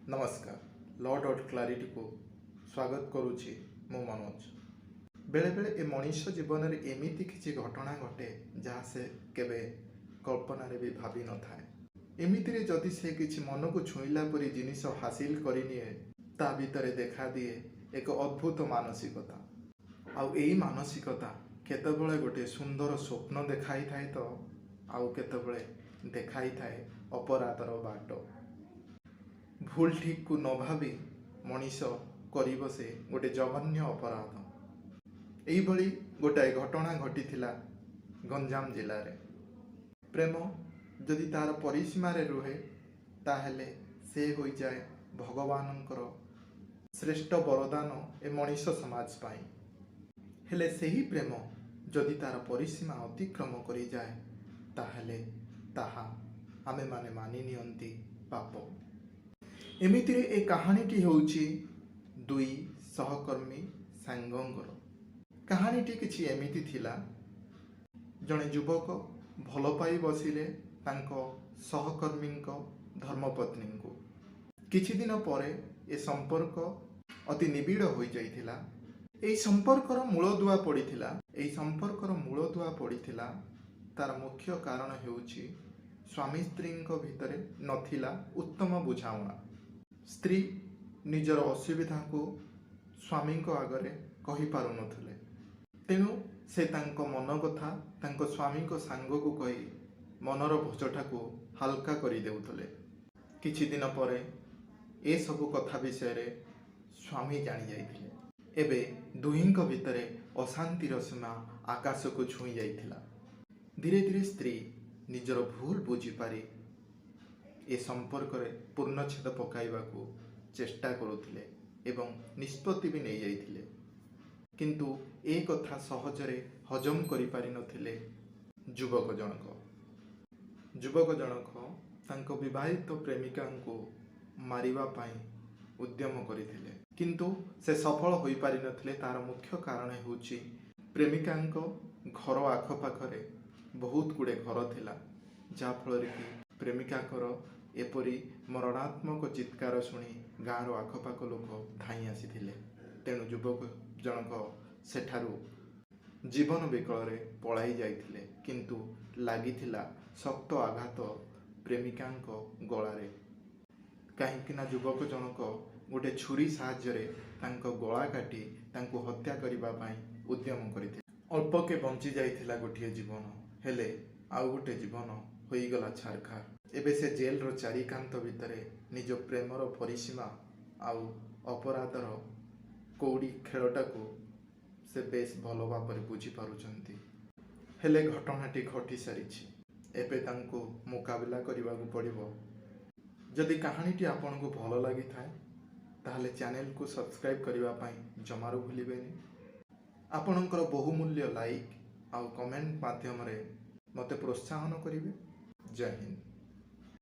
नमस्कार law dot clarity को स्वागत करुच्ची मु मनोज। बेले बेले ए मनीष जीवन में एमती किसी घटना घटे जहाँ से केवे कल्पना भी भावी न थाए। एमितिरे जदि से किसी मन को छुईला परी जिनिस हासिल करनिए ता भितर देखा दिए एक अद्भुत मानसिकता। आउ एई मानसिकता केतबेले गोटे सुंदर स्वप्न देखाई थाए तो आउ केतबेले देखाई थाए अपराधर बाट। भूल ठीक को न भावी मनीष कर बसे गोटे जघन्य अपराध। यही गोटाए घटना घटी गंजाम जिले में। प्रेम जदि तार परिसीम रुहे ताहले से हो जाए भगवानंकर श्रेष्ठ वरदान ए मनीष समाज पाई। हेले सही प्रेम जदि तार परिसीमा अतिक्रम करी जाए ताहले ताहा आमे माने मानि नियंती पाप। एमितिरे ए कहानीटी होउची दुई सहकर्मी सांगंगर कहानीटी किछि एमिति थिला। जणे युवक भल पाई बसिले तांको सहकर्मी धर्मपत्नी को। किछि दिन परे ए संपर्क अति निबिड़ हो जाइथिला। एई संपर्कर मूलदुआ पड़िथिला। एई संपर्कर मूलदुआ पड़िथिला तार मुख्य कारण हेउची स्वामी स्त्री भितर नथिला उत्तम बुझावणा। स्त्री निजर असुविधा को स्वामी आगरे कही पारु नथिले, तेणु से तांको मन कथा तांको स्वामी को सांग को कही मनर बोझटा को हल्का करी देउथले। किछि दिन परे ए सबु कथा विषय रे स्वामी जानी जाइथिले। एबे दुहिंक भितरे अशांतिर सीमा आकाश को छुई जाइथिला। धीरे धीरे स्त्री निजर भूल बुझी पारी ए संपर्क रे पूर्णछेद पकाइबा को चेष्टा करुथिले एवं निष्पत्ति भी नहीं जाइथिले। किंतु ए कथा सहजरे हजम करि पारि नथिले युवक जनक तांको विवाहित प्रेमिका को मारिबा पाई उद्यम करिथिले, किंतु से सफल होई पारि नथिले। तार मुख्य कारण हेउची प्रेमिका घर आखपाखरे बहुत गुड़े घर थिला, जहाँ फल कि प्रेमिका एपरी मरणात्मक चित्कार शुणी गाँव आखपाख लोक धाई आसीथिले। तेणु युवक जनक सेठारु जीवन विकल रे पलाई जाइथिले, किंतु लागिथिला शक्त आघात प्रेमिका गलारे। कहीं युवक जनक गोटे छुरी साहाय्य तांको गला काटी तांको हत्या करिबा पाई उद्यम करथिले। अल्पके बंची जाइथिला गोटे जीवन, हेले आउ गोटे जीवन होईगला छारखार। एबे से जेल रो चारिकांत भितरे निज प्रेमर परिसीमा आउ अपराधर कौड़ी खेलटा को से बेस भल भाव बुझी पारुचंती। हेले घटनाटी घटी सारिछि, एबे तांको मुकाबला करने को पड़िबो। जदि कहानीटी आपन को भल लगी थाए ताहले चैनल को सब्सक्राइब करबा पई जमारू भूलिबेनी। आपनकर बहुमूल्य लाइक आउ कमेंट माध्यम रे मते प्रोत्साहन करिवे। जय हिंद।